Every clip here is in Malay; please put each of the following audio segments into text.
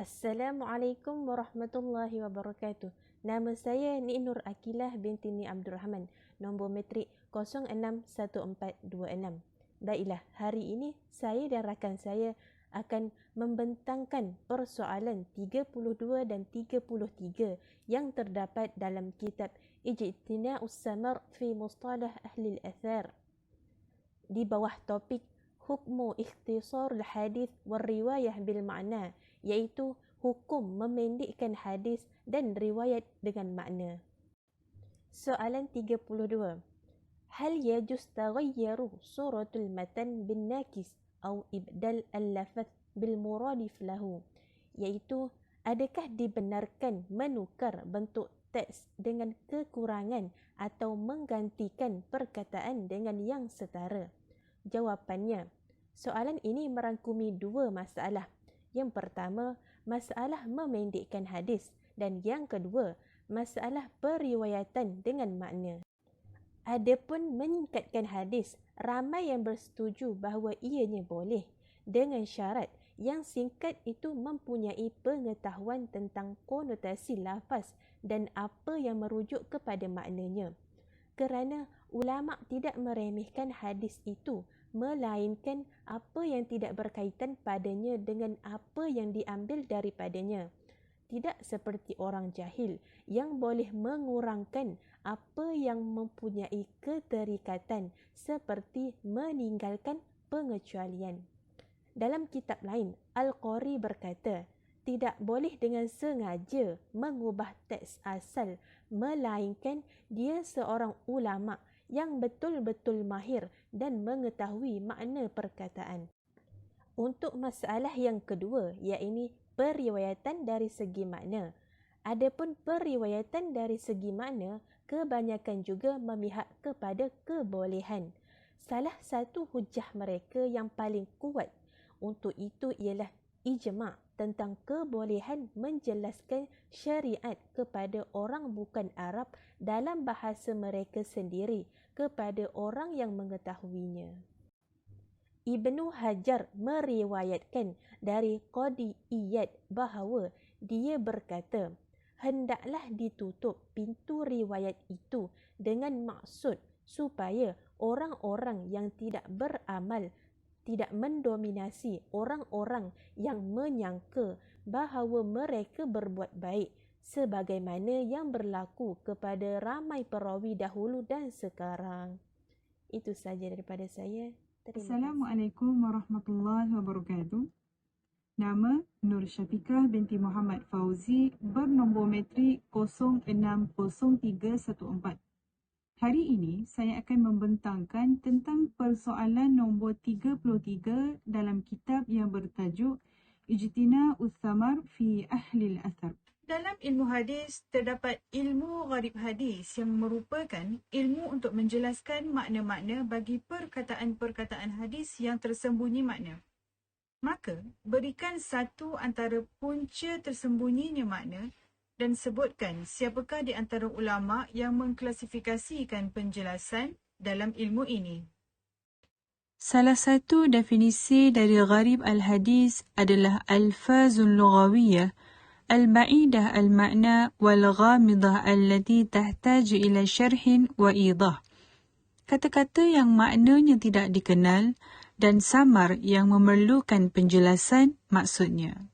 Assalamualaikum warahmatullahi wabarakatuh. Nama saya Ni Nur Akilah binti Ni Abdul Rahman, nombor matrik 061426. Baiklah, hari ini saya dan rakan saya akan membentangkan persoalan 32 dan 33 yang terdapat dalam kitab Ijtina'us Samar fi Mustalah Ahli al-Athar di bawah topik Hukmu ikhtisar al-hadith wal riwayah bil ma'na, iaitu hukum memendekkan hadis dan riwayat dengan makna. Soalan 32. Hal yajuz taghayyaru suratul matan bin nakis atau ibdal al-lafaz bil muradif lahu, iaitu adakah dibenarkan menukar bentuk teks dengan kekurangan atau menggantikan perkataan dengan yang setara? Jawapannya, soalan ini merangkumi dua masalah. Yang pertama, masalah memendekkan hadis, dan yang kedua, masalah periwayatan dengan makna. Adapun menyingkatkan hadis, ramai yang bersetuju bahawa ianya boleh, dengan syarat yang singkat itu mempunyai pengetahuan tentang konotasi lafaz dan apa yang merujuk kepada maknanya. Kerana ulama tidak meremehkan hadis itu, melainkan apa yang tidak berkaitan padanya dengan apa yang diambil daripadanya. Tidak seperti orang jahil yang boleh mengurangkan apa yang mempunyai keterikatan seperti meninggalkan pengecualian. Dalam kitab lain, Al-Qari berkata, tidak boleh dengan sengaja mengubah teks asal, melainkan dia seorang ulama yang betul-betul mahir dan mengetahui makna perkataan. Untuk masalah yang kedua, iaitu periwayatan dari segi makna. Adapun periwayatan dari segi makna, kebanyakan juga memihak kepada kebolehan. Salah satu hujah mereka yang paling kuat untuk itu ialah ijma' tentang kebolehan menjelaskan syariat kepada orang bukan Arab dalam bahasa mereka sendiri kepada orang yang mengetahuinya. Ibnu Hajar meriwayatkan dari Qadi Iyad bahawa dia berkata, hendaklah ditutup pintu riwayat itu dengan maksud supaya orang-orang yang tidak beramal tidak mendominasi orang-orang yang menyangka bahawa mereka berbuat baik, sebagaimana yang berlaku kepada ramai perawi dahulu dan sekarang. Itu sahaja daripada saya. Assalamualaikum warahmatullahi wabarakatuh. Nama Nur Syafiqah binti Muhammad Fauzi, bernombor matrik 060314. Hari ini saya akan membentangkan tentang persoalan nombor 33 dalam kitab yang bertajuk Ijtina'us Samar fi Ahli al-Athar. Dalam ilmu hadis, terdapat ilmu gharib hadis yang merupakan ilmu untuk menjelaskan makna-makna bagi perkataan-perkataan hadis yang tersembunyi makna. Maka, berikan satu antara punca tersembunyinya makna dan sebutkan siapakah di antara ulama yang mengklasifikasikan penjelasan dalam ilmu ini. Salah satu definisi dari gharib al-hadis adalah alfazul lughawiyah al-ba'idah al-ma'na wal-ghamidah allati tahtaju ila syarhin wa idah. Kata-kata yang maknanya tidak dikenal dan samar yang memerlukan penjelasan maksudnya.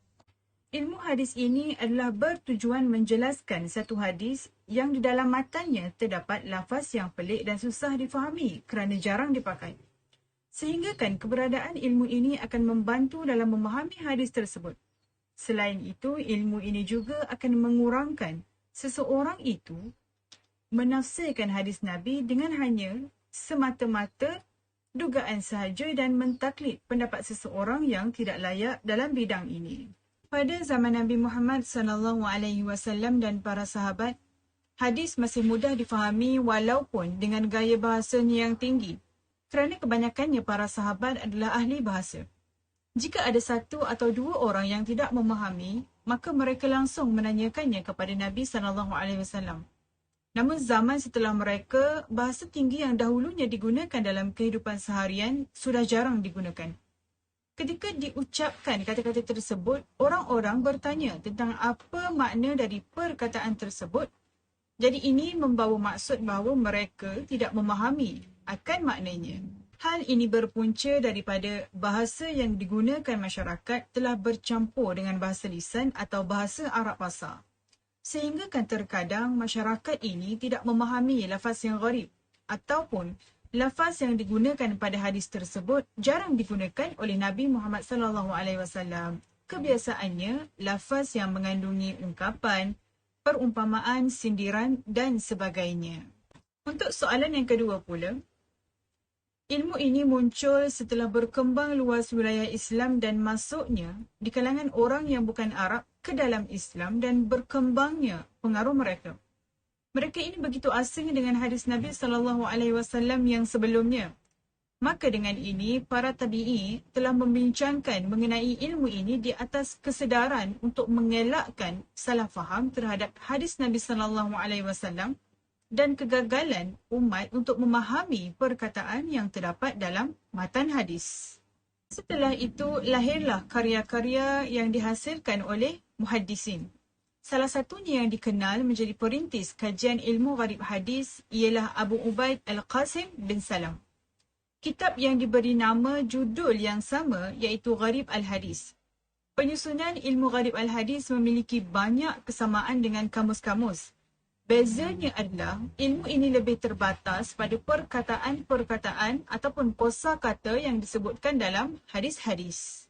Ilmu hadis ini adalah bertujuan menjelaskan satu hadis yang di dalam matannya terdapat lafaz yang pelik dan susah difahami kerana jarang dipakai. Sehinggakan keberadaan ilmu ini akan membantu dalam memahami hadis tersebut. Selain itu, ilmu ini juga akan mengurangkan seseorang itu menafsirkan hadis Nabi dengan hanya semata-mata dugaan sahaja dan mentaklid pendapat seseorang yang tidak layak dalam bidang ini. Pada zaman Nabi Muhammad SAW dan para sahabat, hadis masih mudah difahami walaupun dengan gaya bahasanya yang tinggi, kerana kebanyakannya para sahabat adalah ahli bahasa. Jika ada satu atau dua orang yang tidak memahami, maka mereka langsung menanyakannya kepada Nabi SAW. Namun zaman setelah mereka, bahasa tinggi yang dahulunya digunakan dalam kehidupan seharian sudah jarang digunakan. Ketika diucapkan kata-kata tersebut, orang-orang bertanya tentang apa makna dari perkataan tersebut. Jadi ini membawa maksud bahawa mereka tidak memahami akan maknanya. Hal ini berpunca daripada bahasa yang digunakan masyarakat telah bercampur dengan bahasa lisan atau bahasa Arab pasar. Sehingga kan terkadang masyarakat ini tidak memahami lafaz yang gharib ataupun lafaz yang digunakan pada hadis tersebut jarang digunakan oleh Nabi Muhammad SAW. Kebiasaannya, lafaz yang mengandungi ungkapan, perumpamaan, sindiran dan sebagainya. Untuk soalan yang kedua pula, ilmu ini muncul setelah berkembang luas wilayah Islam dan masuknya di kalangan orang yang bukan Arab ke dalam Islam dan berkembangnya pengaruh mereka. Mereka ini begitu asing dengan hadis Nabi SAW yang sebelumnya. Maka dengan ini, para tabi'i telah membincangkan mengenai ilmu ini di atas kesedaran untuk mengelakkan salah faham terhadap hadis Nabi SAW dan kegagalan umat untuk memahami perkataan yang terdapat dalam matan hadis. Setelah itu, lahirlah karya-karya yang dihasilkan oleh muhaddisin. Salah satunya yang dikenal menjadi perintis kajian ilmu gharib hadis ialah Abu Ubaid Al-Qasim bin Salam. Kitab yang diberi nama judul yang sama iaitu Gharib Al-Hadis. Penyusunan ilmu Gharib Al-Hadis memiliki banyak kesamaan dengan kamus-kamus. Bezanya adalah ilmu ini lebih terbatas pada perkataan-perkataan ataupun kosakata yang disebutkan dalam hadis-hadis.